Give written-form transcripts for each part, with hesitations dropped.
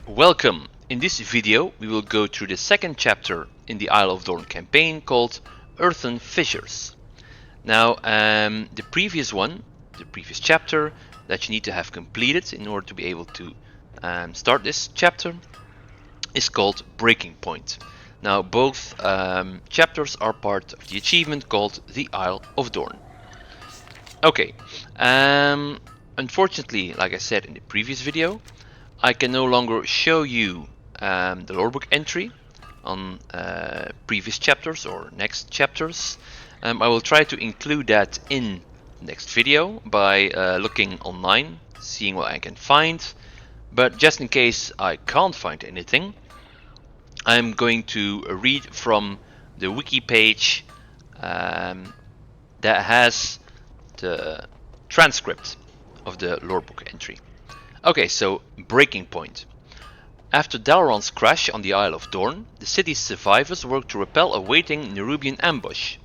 Welcome! In this video we will go through the second chapter in the Isle of Dorn campaign called Earthen Fissures. Now the previous chapter that you need to have completed in order to be able to start this chapter is called Breaking Point. Now both chapters are part of the achievement called the Isle of Dorn. Okay, unfortunately, like I said in the previous video, I can no longer show you the lorebook entry on previous chapters or next chapters. I will try to include that in the next video by looking online, seeing what I can find. But just in case I can't find anything, I'm going to read from the wiki page that has the transcript of the lorebook entry. Okay, so Breaking Point. After Dalaran's crash on the Isle of Dorn, the city's survivors worked to repel a waiting Nerubian ambush.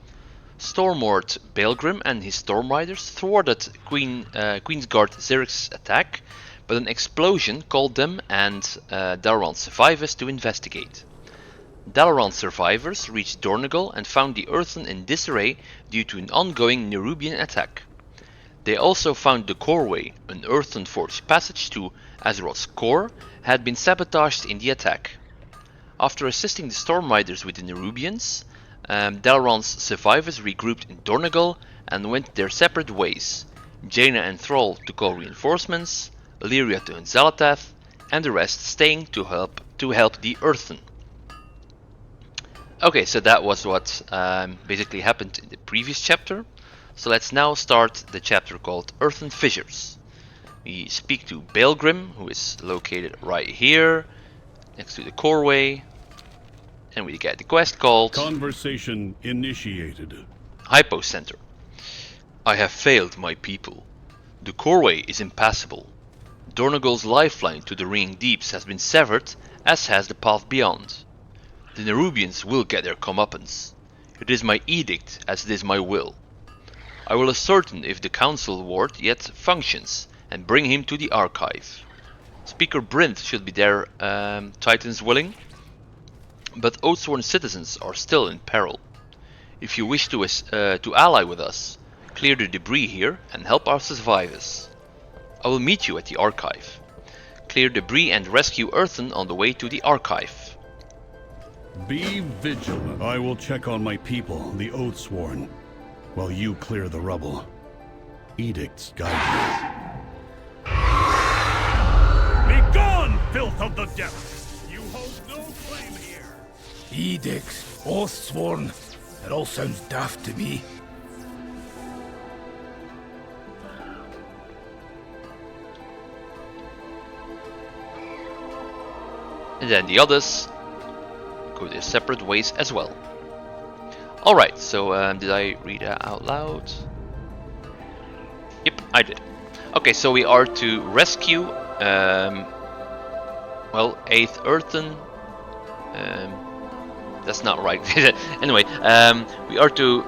Stormlord Baelgrim and his Stormriders thwarted Queensguard Zyric's attack, but an explosion called them and Dalaran's survivors to investigate. Dalaran's survivors reached Dornogal and found the Earthen in disarray due to an ongoing Nerubian attack. They also found the coreway, an earthen forged passage to Azeroth's core, had been sabotaged in the attack. After assisting the Stormriders with the Nerubians, Dalaran's survivors regrouped in Dornogal and went their separate ways. Jaina and Thrall to call reinforcements, Illyria to hunt Xal'atath, and the rest staying to help the Earthen. Okay, so that was what basically happened in the previous chapter. So let's now start the chapter called Earthen Fissures. We speak to Baelgrim, who is located right here, next to the coreway, and we get the quest called Conversation initiated. Hypo Center. I have failed my people. The coreway is impassable. Dornogal's lifeline to the ringing deeps has been severed, as has the path beyond. The Nerubians will get their comeuppance. It is my edict, as it is my will. I will ascertain if the council ward yet functions and bring him to the archive. Speaker Brynth should be there, Titans willing, but Oathsworn citizens are still in peril. If you wish to ally with us, clear the debris here and help our survivors. I will meet you at the archive. Clear debris and rescue Earthen on the way to the archive. Be vigilant. I will check on my people, the Oathsworn, while you clear the rubble. Edicts guide you. Be gone, filth of the depths! You hold no claim here. Edicts, Oathsworn. That all sounds daft to me. And then the others go their separate ways as well. Alright, so did I read that out loud? Yep, I did. Okay, so we are to rescue, well, 8th Earthen. That's not right. Anyway, we are to,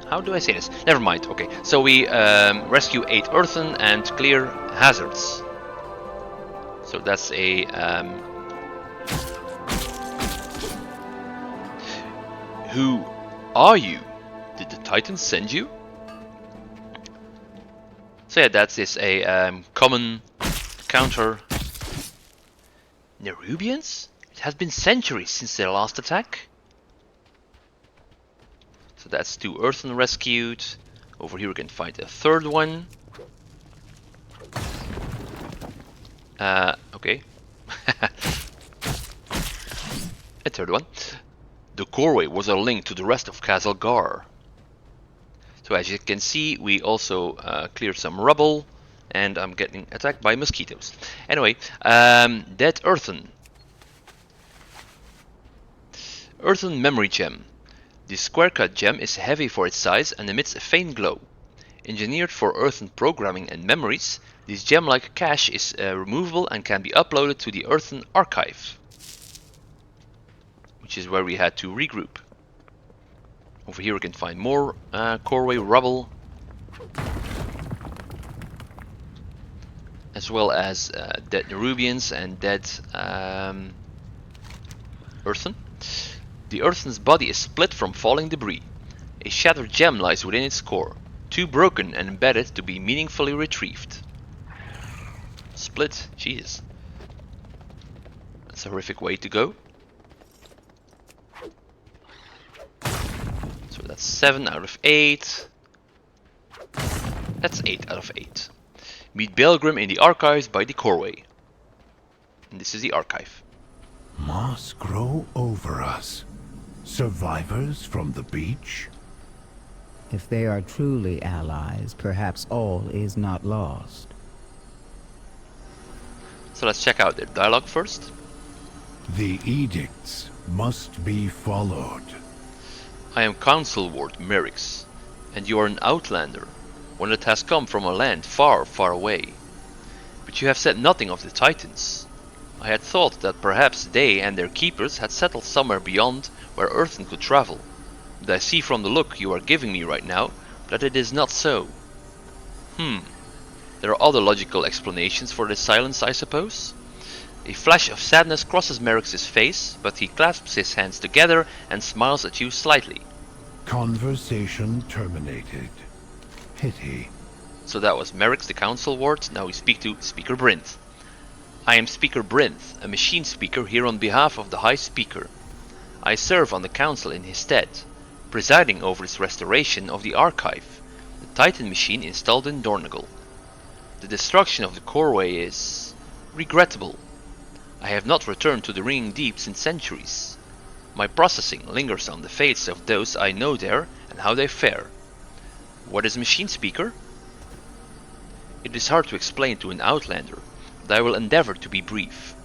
how do I say this? Never mind, okay. So we rescue 8 Earthen and clear hazards. So that's a, who are you? Did the Titans send you? So yeah, that is a common counter. Nerubians? It has been centuries since their last attack. So that's 2 Earthen rescued. Over here we can find a 3rd one. Okay. A 3rd one. The coreway was a link to the rest of Khazalgar. So as you can see, we also cleared some rubble, and I'm getting attacked by mosquitoes. Anyway, that Earthen. Earthen Memory Gem. This square-cut gem is heavy for its size and emits a faint glow. Engineered for Earthen programming and memories, this gem-like cache is removable and can be uploaded to the Earthen archive, which is where we had to regroup. Over here we can find more coreway rubble. as well as dead Nerubians and dead Earthen. The Earthen's body is split from falling debris. A shattered gem lies within its core, too broken and embedded to be meaningfully retrieved. Split, Jesus. That's a horrific way to go. So that's 7 out of 8. That's 8 out of 8. Meet Belgrim in the archives by the coreway. And this is the archive. Moss grow over us. Survivors from the beach? If they are truly allies, perhaps all is not lost. So let's check out their dialogue first. The edicts must be followed. I am Council Ward Merix, and you are an outlander, one that has come from a land far, far away. But you have said nothing of the Titans. I had thought that perhaps they and their keepers had settled somewhere beyond where Earthen could travel, but I see from the look you are giving me right now that it is not so. There are other logical explanations for this silence, I suppose? A flash of sadness crosses Merix's face, but he clasps his hands together and smiles at you slightly. Conversation terminated. Pity. So that was Merix, the Council Ward. Now we speak to Speaker Brinth. I am Speaker Brinth, a machine speaker here on behalf of the High Speaker. I serve on the Council in his stead, presiding over its restoration of the Archive, the Titan machine installed in Dornogal. The destruction of the coreway is regrettable. I have not returned to the Ringing Deeps in centuries. My processing lingers on the fates of those I know there and how they fare. What is a machine speaker? It is hard to explain to an outlander, but I will endeavor to be brief.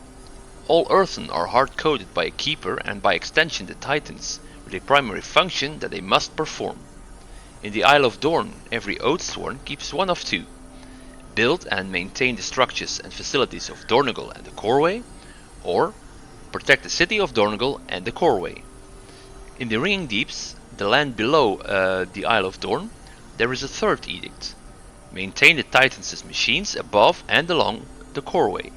All Earthen are hard-coded by a keeper and by extension the Titans, with a primary function that they must perform. In the Isle of Dorn, every Oathsworn keeps one of two: build and maintain the structures and facilities of Dornogal and the coreway, or protect the city of Dornogal and the coreway. In the Ringing Deeps, the land below the Isle of Dorn, there is a third edict: maintain the Titans' machines above and along the coreway.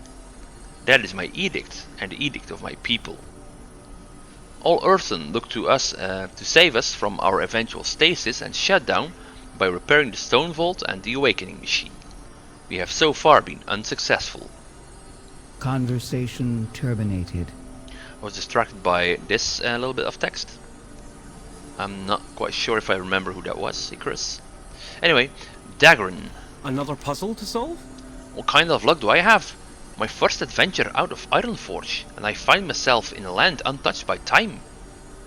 That is my edict and the edict of my people. All Earthen look to us to save us from our eventual stasis and shutdown by repairing the Stone Vault and the Awakening Machine. We have so far been unsuccessful. Conversation terminated. I was distracted by this little bit of text. I'm not quite sure if I remember who that was, Icarus. Anyway, Daggerin. Another puzzle to solve? What kind of luck do I have? My first adventure out of Ironforge, and I find myself in a land untouched by time.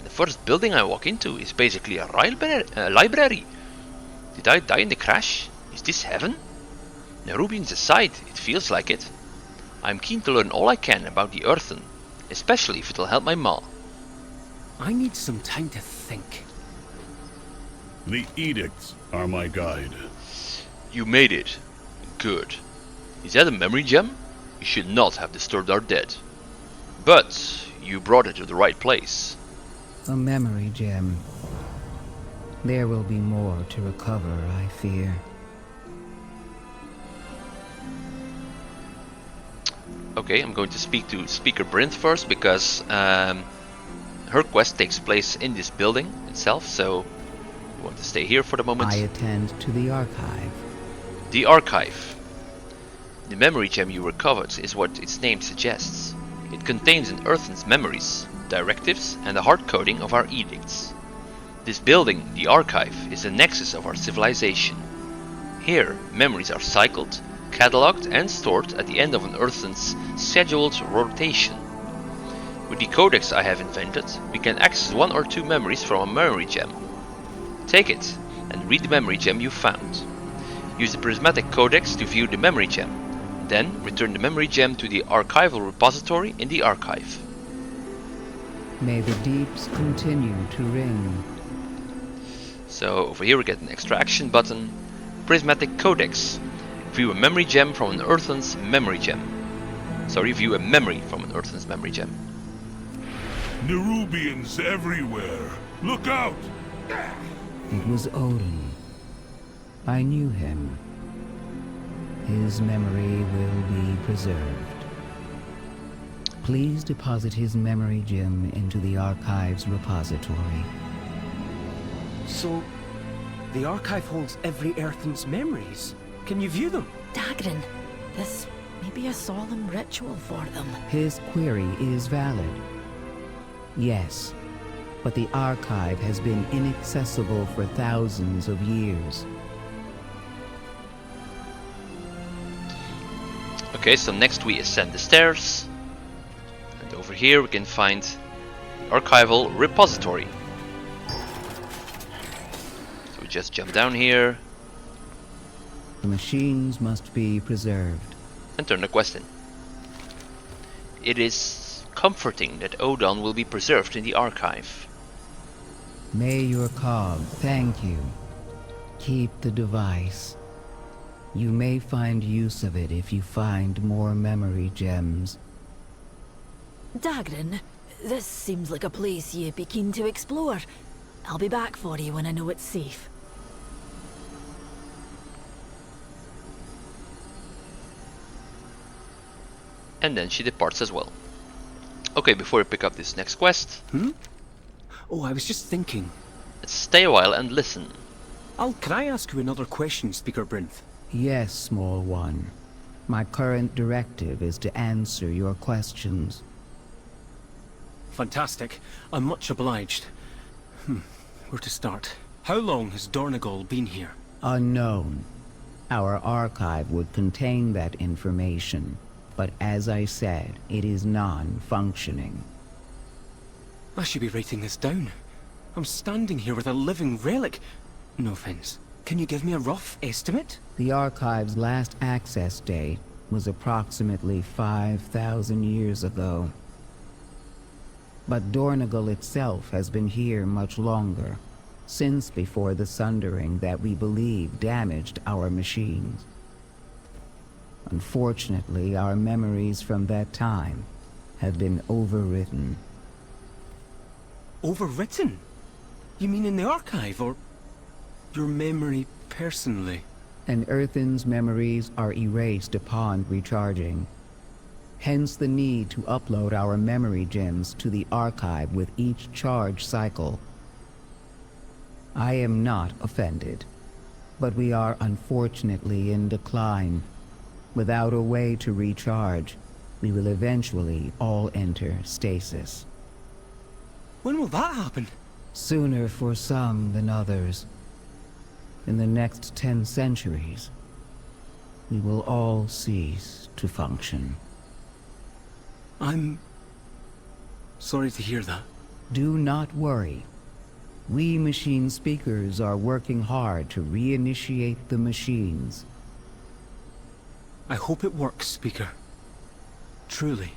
The first building I walk into is basically a library. Did I die in the crash? Is this heaven? Nerubians aside, it feels like it. I'm keen to learn all I can about the Earthen, especially if it'll help my ma. I need some time to think. The edicts are my guide. You made it. Good. Is that a memory gem? You should not have disturbed our dead. But you brought it to the right place. A memory gem. There will be more to recover, I fear. Okay, I'm going to speak to Speaker Brinth first, because her quest takes place in this building itself, so we want to stay here for the moment. I attend to the archive. The Archive. The memory gem you recovered is what its name suggests. It contains an Earthen's memories, directives, and a hard coding of our edicts. This building, the Archive, is the nexus of our civilization. Here, memories are cycled, catalogued, and stored at the end of an Earthen's scheduled rotation. With the codex I have invented, we can access one or two memories from a memory gem. Take it, and read the memory gem you found. Use the prismatic codex to view the memory gem. Then return the memory gem to the archival repository in the archive. May the deeps continue to ring. So over here we get an extraction button. Prismatic codex. View a memory gem from an Earthen's memory gem. Sorry, view a memory from an Earthen's memory gem. Nerubians everywhere. Look out! It was Odin. I knew him. his memory will be preserved. Please deposit his memory gem into the Archive's repository. So, the archive holds every Earthen's memories. Can you view them? Dagrin, this may be a solemn ritual for them. His query is valid. Yes, but the Archive has been inaccessible for thousands of years. Okay, so next we ascend the stairs. And over here we can find the archival repository. So we just jump down here The machines must be preserved. and turn the quest in. It is comforting that Adelgonn will be preserved in the archive. May your cog thank you. Keep the device. You may find use of it if you find more memory gems. Dagrin, this seems like a place you'd be keen to explore. I'll be back for you when I know it's safe. And then she departs as well. Okay, before we pick up this next quest, Oh, I was just thinking. let's stay a while and listen. Can I ask you another question, Speaker Brinth? Yes, small one. My current directive is to answer your questions. Fantastic. I'm much obliged. Where to start? How long has Dornogal been here? Unknown. Our archive would contain that information, but as I said, it is non-functioning. I should be writing this down. I'm standing here with a living relic. No offense. Can you give me a rough estimate? The archive's last access date was approximately 5,000 years ago. But Dornogal itself has been here much longer, since before the sundering that we believe damaged our machines. Unfortunately, our memories from that time have been overwritten. Overwritten? You mean in the archive, or your memory personally? An Earthen's memories are erased upon recharging. Hence the need to upload our memory gems to the archive with each charge cycle. I am not offended, but we are unfortunately in decline. Without a way to recharge, we will eventually all enter stasis. When will that happen? Sooner for some than others. In the next 10 centuries, we will all cease to function. I'm sorry to hear that. Do not worry. We machine speakers are working hard to reinitiate the machines. I hope it works, Speaker. Truly.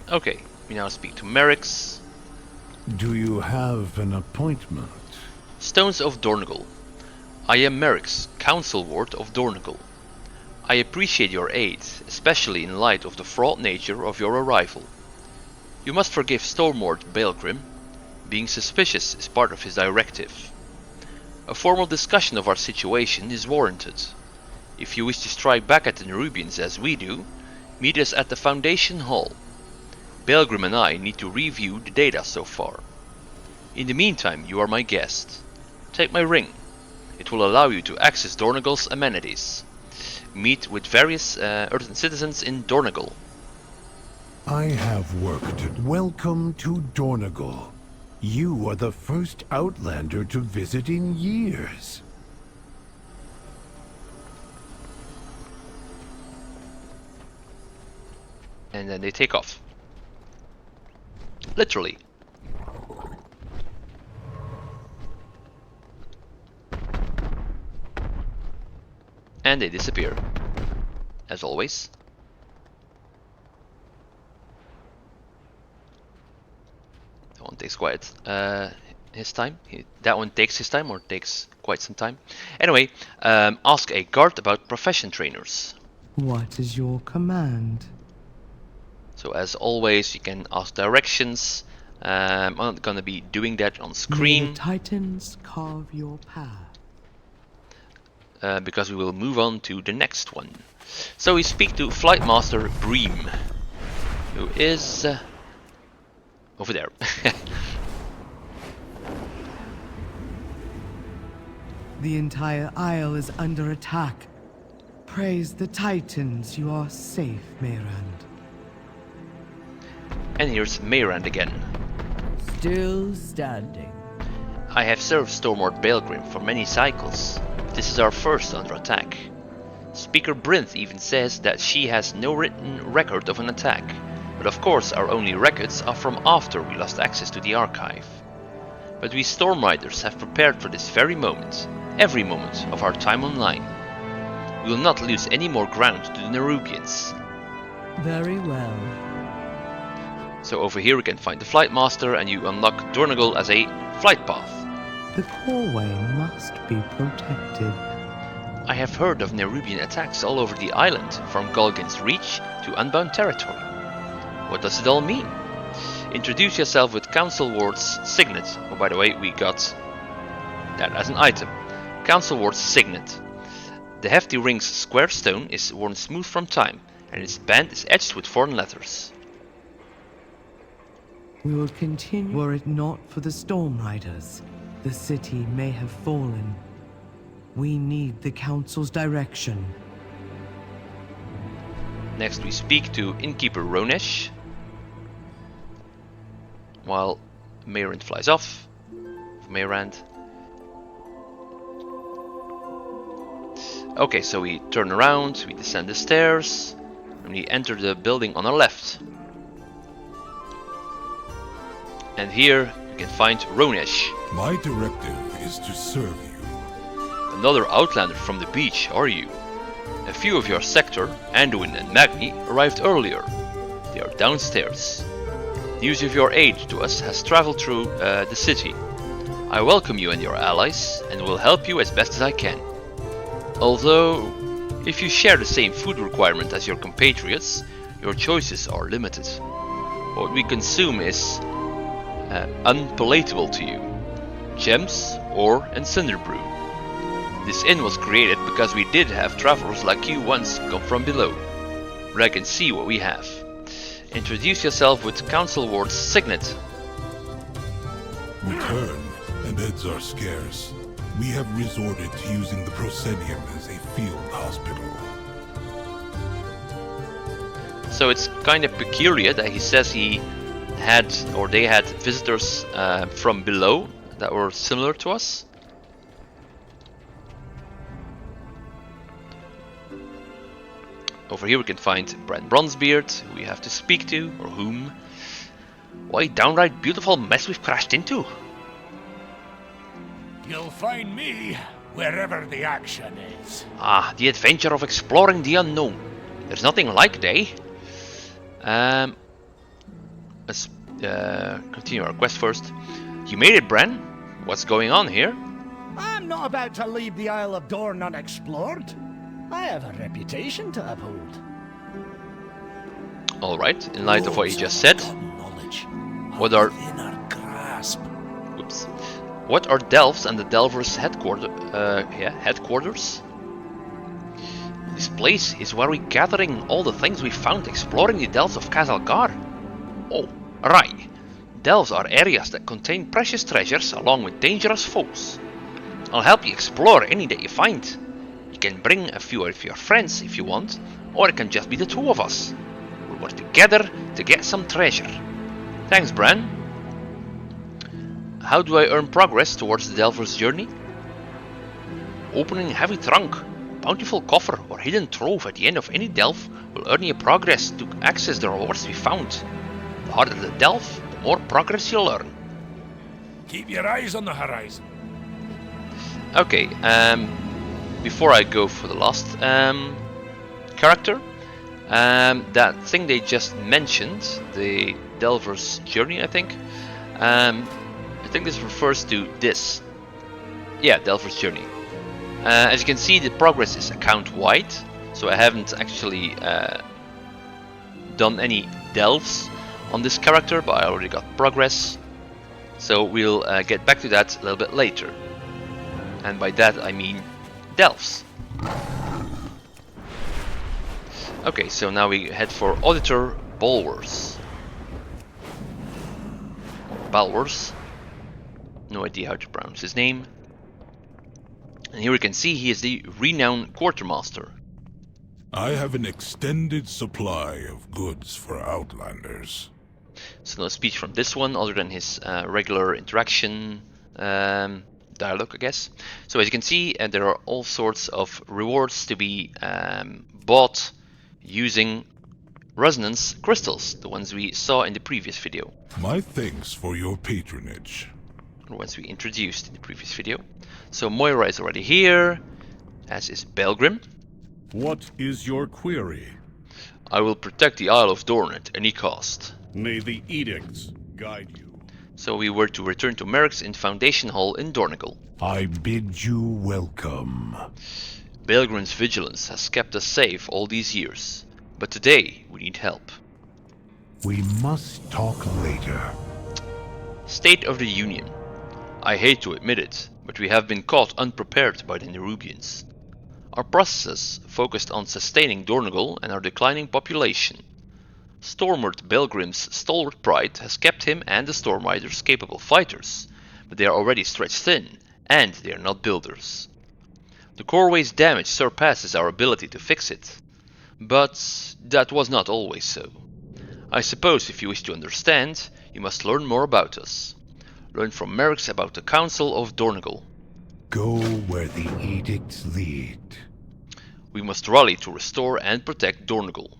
Okay, we now speak to Merrick's. Do you have an appointment? Stones of Dornogal. I am Merrick's, Council Ward of Dornogal. I appreciate your aid, especially in light of the fraught nature of your arrival. You must forgive Stormlord Baelgrim. Being suspicious is part of his directive. A formal discussion of our situation is warranted. If you wish to strike back at the Nerubians as we do, meet us at the Foundation Hall. Baelgrim and I need to review the data so far. In the meantime, you are my guest. Take my ring. It will allow you to access Dornogal's amenities. Meet with various Earthen citizens in Dornogal. I have work to do. Welcome to Dornogal. You are the first Outlander to visit in years. And then they take off. Literally. And they disappear. As always. That one takes quite his time. That one takes his time, or takes quite some time. Anyway, ask a guard about profession trainers. What is your command? So as always, you can ask directions. I'm not gonna be doing that on May screen. the Titans carve your path. because we will move on to the next one. So we speak to Flight Master Bream, who is over there. The entire isle is under attack. Praise the Titans, you are safe, Mayrand. And here's Mayrand again. Still standing. I have served Stormlord Baelgrim for many cycles. This is our first under attack. Speaker Brinth even says that she has no written record of an attack, but of course our only records are from after we lost access to the archive. But we Stormriders have prepared for this very moment, every moment of our time online. We will not lose any more ground to the Nerubians. Very well. So over here we can find the Flight Master and you unlock Dornogal as a flight path. The coreway must be protected. I have heard of Nerubian attacks all over the island, from Golgin's Reach to Unbound Territory. What does it all mean? Introduce yourself with Council Ward's Signet. Oh, by the way, we got that as an item. Council Ward's Signet. The hefty ring's square stone is worn smooth from time, and its band is etched with foreign letters. We will continue. Were it not for the Stormriders, the city may have fallen. We need the Council's direction. Next we speak to Innkeeper Ronesh, while Mayrand flies off. Mayrand. Okay, so we turn around, we descend the stairs, and we enter the building on our left. And here you can find Ronesh. My directive is to serve you. Another outlander from the beach, are you? A few of your sector, Anduin and Magni, arrived earlier. They are downstairs. News of your aid to us has traveled through the city. I welcome you and your allies, and will help you as best as I can. Although, if you share the same food requirement as your compatriots, your choices are limited. What we consume is unpalatable to you. Gems, ore and cinder brew. This inn was created because we did have travelers like you once come from below. But I can see what we have. Introduce yourself with Council Ward's Signet. Return, and beds are scarce. We have resorted to using the proscenium as a field hospital. So it's kind of peculiar that he says he had, or they had, visitors from below that were similar to us. Over here we can find Bran Bronzebeard, who we have to speak to, or whom. What a downright beautiful mess we've crashed into. You'll find me wherever the action is. Ah, the adventure of exploring the unknown. There's nothing like it, eh? Let's continue our quest first. You made it, Bran. What's going on here? I'm not about to leave the Isle of Dorn unexplored. I have a reputation to uphold. Alright, in light of what you just said, what are... Oops. What are Delves and the Delvers' headquarters? This place is where we're gathering all the things we found exploring the Delves of Khazalgar. Oh, right. Delves are areas that contain precious treasures along with dangerous foes. I'll help you explore any that you find. You can bring a few of your friends if you want, or it can just be the two of us. We'll work together to get some treasure. Thanks, Bran. How do I earn progress towards the Delver's journey? Opening heavy trunk, bountiful coffer, or hidden trove at the end of any delve will earn you progress to access the rewards we found. The harder the delve, the more progress you'll earn. Keep your eyes on the horizon. Okay, before I go for the last character, that thing they just mentioned, the Delver's Journey, I think this refers to this. Yeah, Delver's Journey. As you can see, the progress is account-wide, so I haven't actually done any delves on this character, but I already got progress. So we'll get back to that a little bit later. And by that I mean Delphs. Okay, so now we head for Auditor Balwars. Balwars. No idea how to pronounce his name. And here we can see he is the renowned quartermaster. I have an extended supply of goods for Outlanders. So no speech from this one other than his regular interaction dialogue, I guess. So as you can see, there are all sorts of rewards to be bought using resonance crystals, the ones we saw in the previous video. My thanks for your patronage. The ones we introduced in the previous video. So Moira is already here, as is Belgrim. What is your query? I will protect the Isle of Dorn at any cost. May the edicts guide you. So we were to return to Merrick's in Foundation Hall in Dornogal. I bid you welcome. Belgrim's vigilance has kept us safe all these years, but today we need help. We must talk later. State of the Union. I hate to admit it, but we have been caught unprepared by the Nerubians. Our processes focused on sustaining Dornogal and our declining population. Stormlord Belgrim's stalwart pride has kept him and the Stormriders capable fighters, but they are already stretched thin, and they are not builders. The coreway's damage surpasses our ability to fix it, but that was not always so. I suppose if you wish to understand, you must learn more about us. Learn from Merrick's about the Council of Dornogal. Go where the edicts lead. We must rally to restore and protect Dornogal.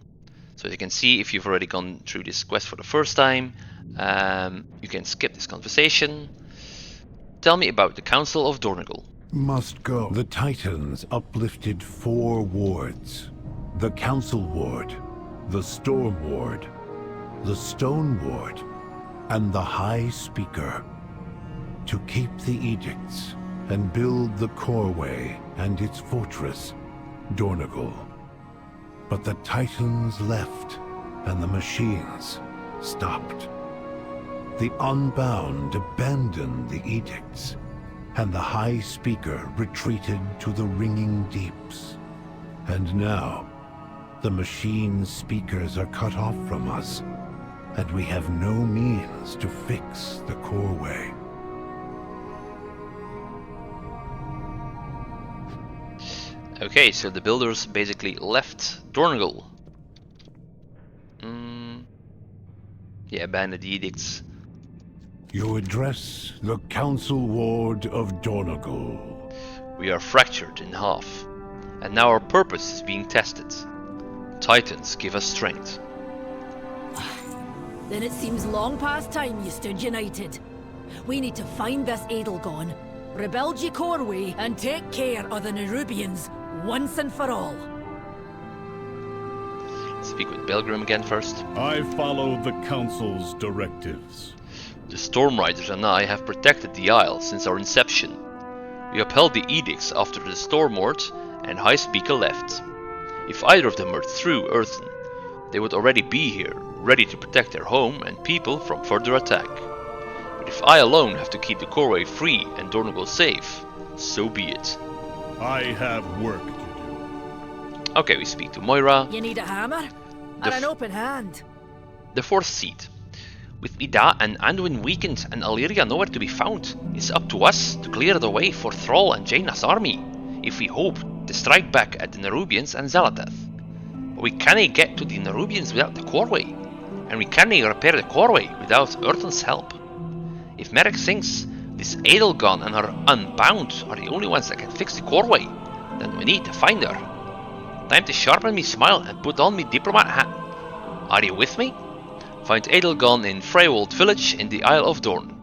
So as you can see, if you've already gone through this quest for the first time, you can skip this conversation. Tell me about the Council of Dornogal. Must go. The Titans uplifted 4 wards. The Council Ward, the Storm Ward, the Stone Ward, and the High Speaker. To keep the edicts and build the coreway and its fortress, Dornogal. But the Titans left, and the machines stopped. The Unbound abandoned the edicts, and the High Speaker retreated to the ringing deeps. And now, the machine speakers are cut off from us, and we have no means to fix the coreway. Okay, so the builders basically left Dornogal. Yeah, abandoned the edicts. You address the Council Ward of Dornogal. We are fractured in half, and now our purpose is being tested. Titans give us strength. Then it seems long past time you stood united. We need to find this Adelgonn, rebuild your coreway, and take care of the Nerubians once and for all. Speak with Belgrim again first. I follow the Council's directives. The Stormriders and I have protected the Isle since our inception. We upheld the edicts after the Stormlord and High Speaker left. If either of them were through Earthen, they would already be here, ready to protect their home and people from further attack. But if I alone have to keep the coreway free and Dornogal safe, so be it. I have work to do. Okay, we speak to Moira. You need a hammer? And an open hand? The fourth seat. With Ida and Anduin weakened and Illyria nowhere to be found, it's up to us to clear the way for Thrall and Jaina's army, if we hope to strike back at the Nerubians and Zalatath. But we cannae get to the Nerubians without the coreway, and we cannae repair the coreway without Earthen's help. If Merrick thinks this Adelgonn and her Unbound are the only ones that can fix the coreway, then we need to find her. Time to sharpen me smile and put on me diplomat hat. Are you with me? Find Adelgonn in Freywold village in the Isle of Dorn.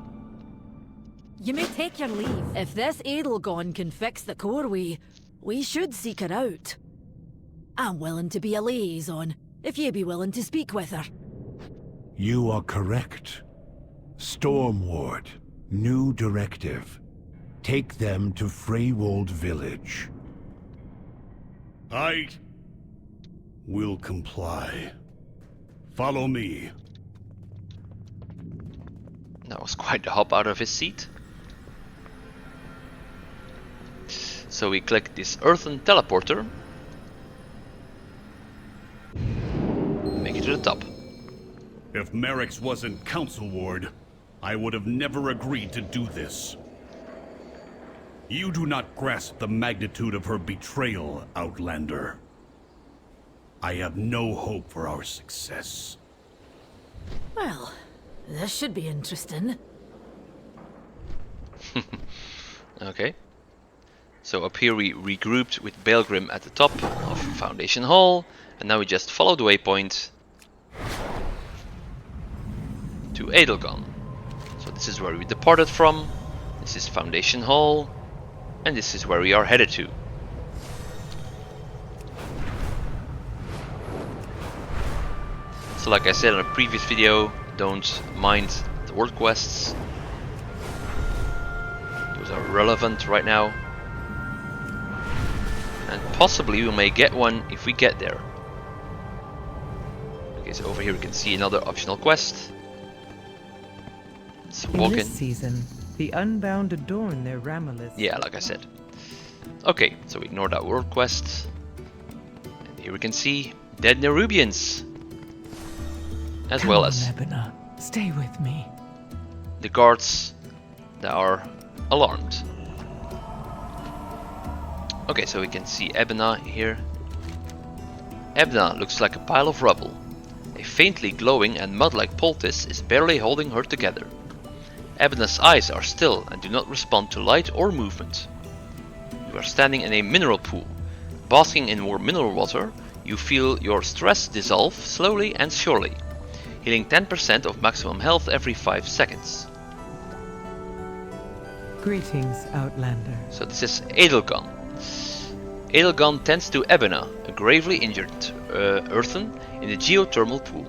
You may take your leave. If this Adelgonn can fix the coreway, we should seek her out. I'm willing to be a liaison, if you be willing to speak with her. You are correct. Storm Ward, new directive. Take them to Freywold village. I will comply. Follow me. That was quite a hop out of his seat. So we click this Earthen Teleporter. Make it to the top. If Merrick's wasn't Council Ward, I would have never agreed to do this. You do not grasp the magnitude of her betrayal, Outlander. I have no hope for our success. Well, this should be interesting. Okay. So up here we regrouped with Baelgrim at the top of Foundation Hall, and now we just follow the waypoint to Adelgonn. So this is where we departed from, this is Foundation Hall, and this is where we are headed to. So like I said in a previous video, don't mind the world quests. Those are relevant right now. And possibly we may get one if we get there. Okay, so over here we can see another optional quest. Let's walk in. This season, the Unbound adorn their Ramillis. Yeah, like I said. Okay, so we ignore that world quest. And here we can see dead Nerubians. As Come well on, as Ebona, stay with me. the guards that are alarmed. Okay, so we can see Ebona here. Ebona looks like a pile of rubble. A faintly glowing and mud-like poultice is barely holding her together. Ebona's eyes are still and do not respond to light or movement. You are standing in a mineral pool. Basking in more mineral water, you feel your stress dissolve slowly and surely, healing 10% of maximum health every 5 seconds. Greetings, Outlander. So this is Adelgonn. Adelgonn tends to Ebona, a gravely injured Earthen in the geothermal pool.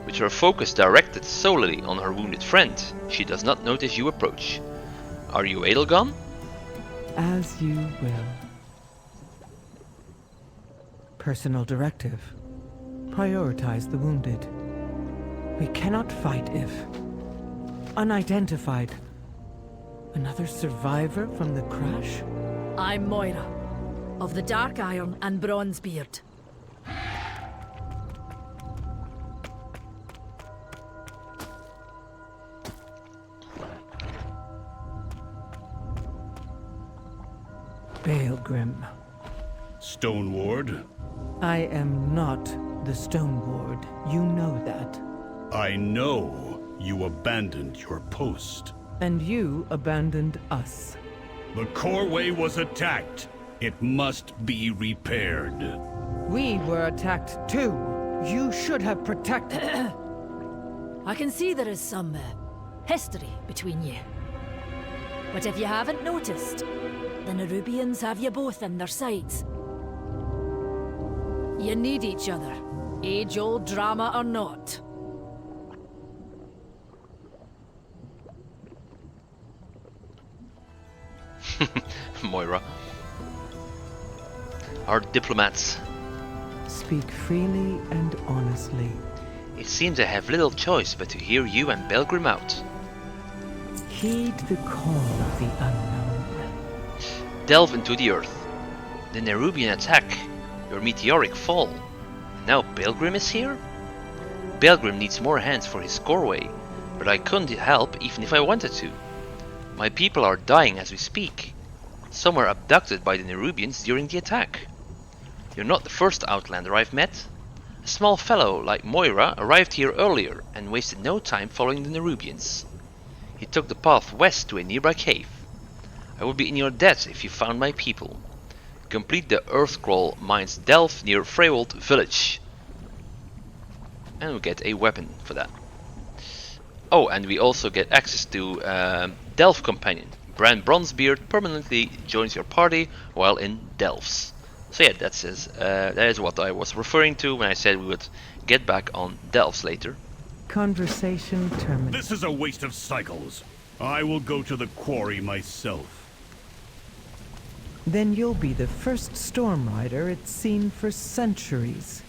With her focus directed solely on her wounded friend, she does not notice you approach. Are you Adelgonn? As you will. Personal directive. Prioritize the wounded. We cannot fight if... unidentified. Another survivor from the crash? I'm Moira, of the Dark Iron and Bronzebeard. Baelgrim. Stone Ward? I am not the Stone Ward. You know that. I know you abandoned your post. And you abandoned us. The coreway was attacked. It must be repaired. We were attacked too. You should have protected... I can see there is some history between you. But if you haven't noticed, the Nerubians have you both in their sights. You need each other, age-old drama or not. Moira. Our diplomats. Speak freely and honestly. It seems I have little choice but to hear you and Baelgrim out. Heed the call of the unknown. Delve into the earth. The Nerubian attack. Your meteoric fall. Now Baelgrim is here? Baelgrim needs more hands for his coreway, but I couldn't help even if I wanted to. My people are dying as we speak. Some were abducted by the Nerubians during the attack. You're not the first Outlander I've met. A small fellow like Moira arrived here earlier and wasted no time following the Nerubians. He took the path west to a nearby cave. I would be in your debt if you found my people. Complete the Earthcrawl Mines Delve near Freywold Village. And we'll get a weapon for that. Oh, and we also get access to Delve Companion. Bran Bronzebeard permanently joins your party while in Delves. So yeah, that is what I was referring to when I said we would get back on Delves later. Conversation terminated. This is a waste of cycles. I will go to the quarry myself. Then you'll be the first storm rider it's seen for centuries.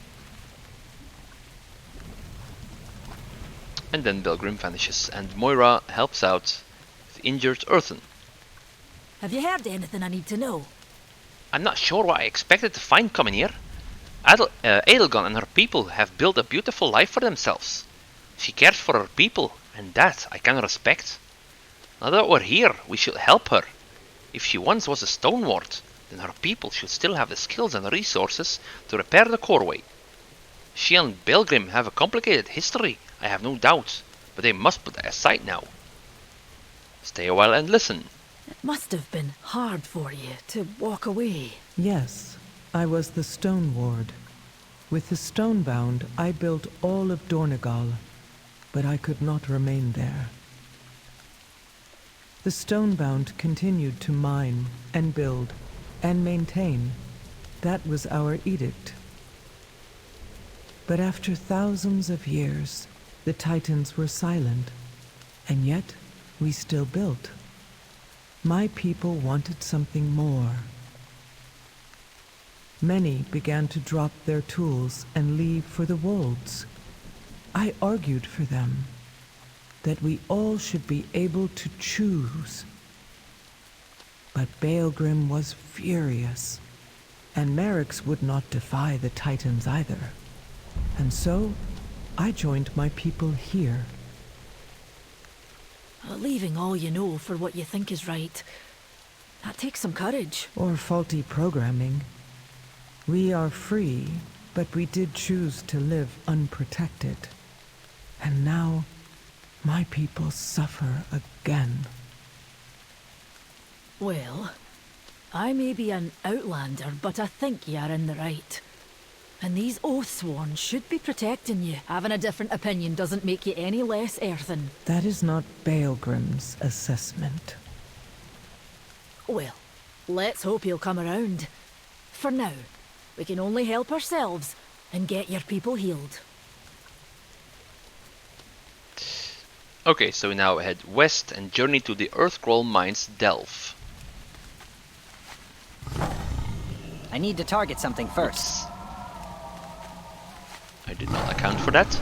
And then Baelgrim vanishes, and Moira helps out the injured Earthen. Have you heard anything I need to know? I'm not sure what I expected to find coming here. Adelgonn and her people have built a beautiful life for themselves. She cares for her people, and that I can respect. Now that we're here, we should help her. If she once was a stone ward, then her people should still have the skills and resources to repair the coreway. She and Belgrim have a complicated history, I have no doubt, but they must put that aside now. Stay a while and listen. It must have been hard for you to walk away. Yes, I was the Stone Ward. With the Stonebound, I built all of Dornogal, but I could not remain there. The Stonebound continued to mine and build and maintain. That was our edict. But after thousands of years, the Titans were silent, and yet we still built. My people wanted something more. Many began to drop their tools and leave for the wolds. I argued for them, that we all should be able to choose. But Baelgrim was furious, and Merrick's would not defy the Titans either. And so, I joined my people here. Leaving all you know for what you think is right, that takes some courage. Or faulty programming. We are free, but we did choose to live unprotected. And now, my people suffer again. Well, I may be an outlander, but I think you are in the right. And these Oathsworn should be protecting you. Having a different opinion doesn't make you any less earthen. That is not Baelgrim's assessment. Well, let's hope he'll come around. For now, we can only help ourselves and get your people healed. Okay, so we now head west and journey to the Earthcrawl Mines Delve. I need to target something first. Oops. I did not account for that.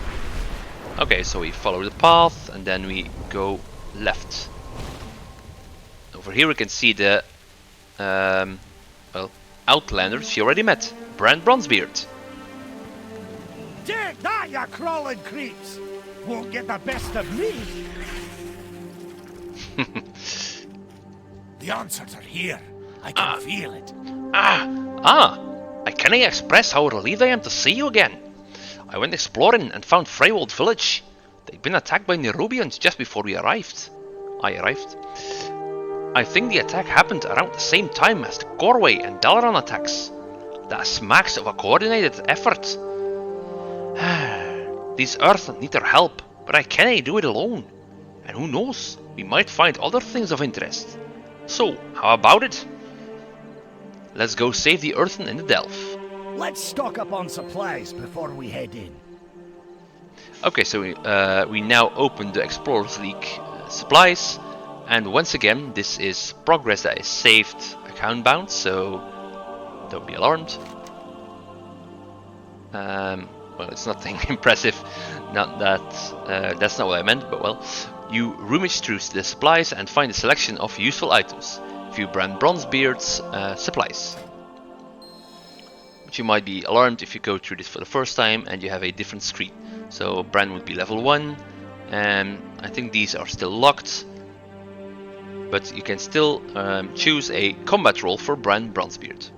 Okay, so we follow the path and then we go left. Over here we can see the well, Outlanders you already met. Bran Bronzebeard. Take that, you crawling creeps! Won't get the best of me! The answers are here. I can feel it. I cannot express how relieved I am to see you again. I went exploring and found Freywold village. They'd been attacked by Nerubians just before I arrived. I think the attack happened around the same time as the Coreway and Dalaran attacks. That smacks of a coordinated effort. These Earthen need our help, but I cannot do it alone. And who knows, we might find other things of interest. So, how about it? Let's go save the Earthen in the Delve. Let's stock up on supplies before we head in. Okay, so we now open the Explorers League supplies, and once again this is progress that is saved account bound, so don't be alarmed. Well, it's nothing impressive, not that that's not what I meant, but well, you rummage through the supplies and find a selection of useful items. View Bran Bronzebeard's supplies. But you might be alarmed if you go through this for the first time and you have a different screen. So Bran would be level 1, and I think these are still locked. But you can still choose a combat role for Bran Bronzebeard.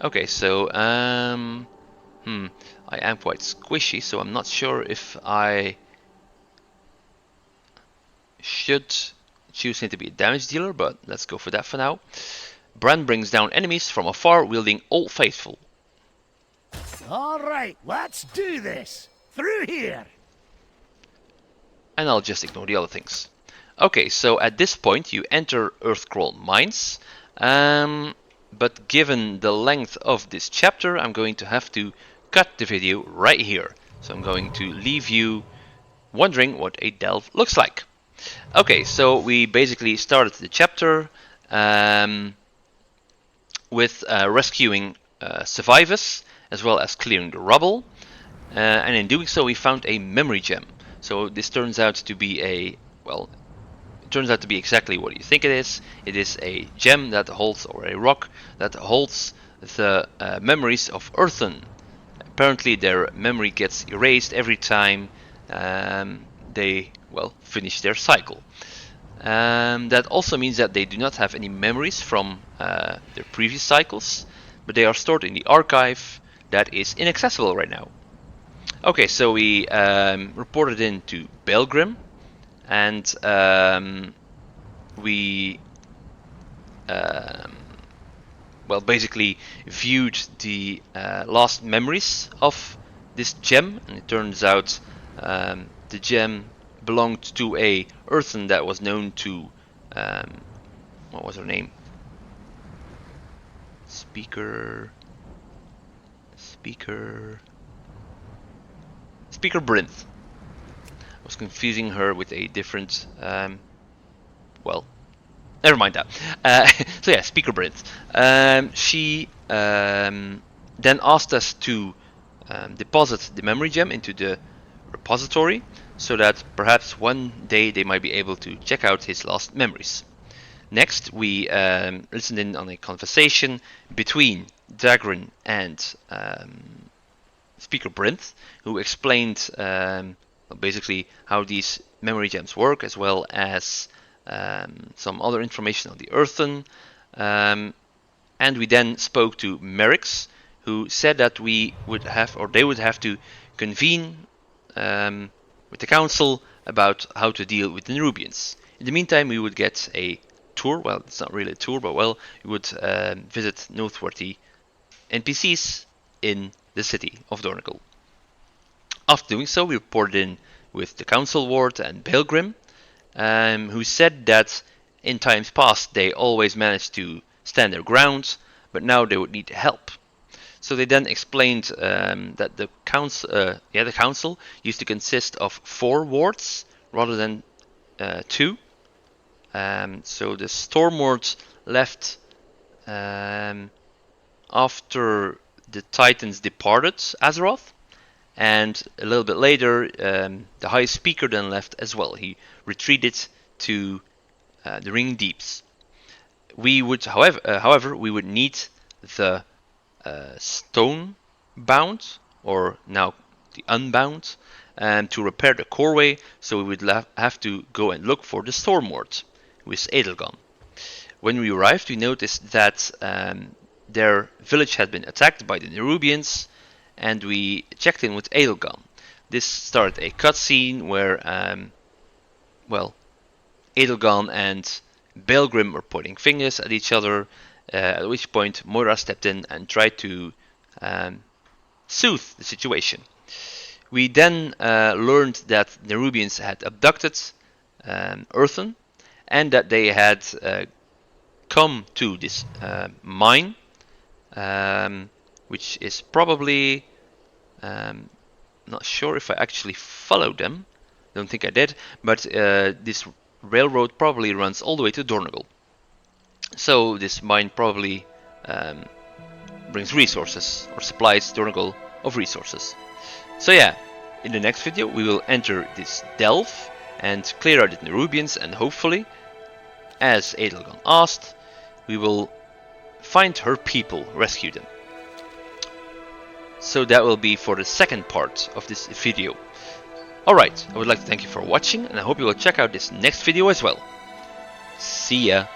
Okay, so I am quite squishy, so I'm not sure if I should choose him to be a damage dealer, but let's go for that for now. Bran brings down enemies from afar, wielding Old Faithful. Alright, let's do this! Through here! And I'll just ignore the other things. Okay, so at this point you enter Earthcrawl Mines. But given the length of this chapter, I'm going to have to cut the video right here. So I'm going to leave you wondering what a delve looks like. Okay, so we basically started the chapter with rescuing survivors as well as clearing the rubble, and in doing so we found a memory gem. So this turns out to be a, well, turns out to be exactly what you think it is. It is a gem that holds, or a rock that holds the memories of Earthen. Apparently their memory gets erased every time they, well, finish their cycle. That also means that they do not have any memories from their previous cycles, but they are stored in the archive that is inaccessible right now. Okay, so we reported in to Belgrim, and we well, basically viewed the last memories of this gem, and it turns out the gem belonged to a Earthen that was known to what was her name? Speaker Brinth. I was confusing her with a different well, never mind that. So yeah, Speaker Brinth. She then asked us to deposit the memory gem into the repository, so that perhaps one day they might be able to check out his last memories. Next, we listened in on a conversation between Dagrin and Speaker Brinth, who explained basically how these memory gems work, as well as some other information on the Earthen. And we then spoke to Merrick's, who said that we would have, or they would have to convene with the council about how to deal with the Nerubians. In the meantime, we would get a tour. Well, it's not really a tour, but well, we would visit noteworthy NPCs in the city of Dornogal. After doing so, we reported in with the council ward and Belgrim, who said that in times past they always managed to stand their ground, but now they would need help. So they then explained that the council used to consist of 4 wards rather than 2. So the Storm Wards left after the Titans departed Azeroth, and a little bit later the High Speaker then left as well. He retreated to the Ring Deeps. We would, however, we would need the stone bound, or now the unbound, to repair the coreway, so we would have to go and look for the Stormward with Adelgonn. When we arrived, we noticed that their village had been attacked by the Nerubians, and we checked in with Adelgonn. This started a cutscene where well, Adelgonn and Belgrim were pointing fingers at each other, at which point Moira stepped in and tried to soothe the situation. We then learned that the Nerubians had abducted Earthen, and that they had come to this mine, which is probably, not sure if I actually followed them, don't think I did, but this railroad probably runs all the way to Dornogal. So this mine probably brings resources, or supplies Dornogal of resources. So yeah, in the next video we will enter this delve and clear out the Nerubians, and hopefully, as Adelgonn asked, we will find her people, rescue them. So that will be for the second part of this video. Alright, I would like to thank you for watching, and I hope you will check out this next video as well. See ya!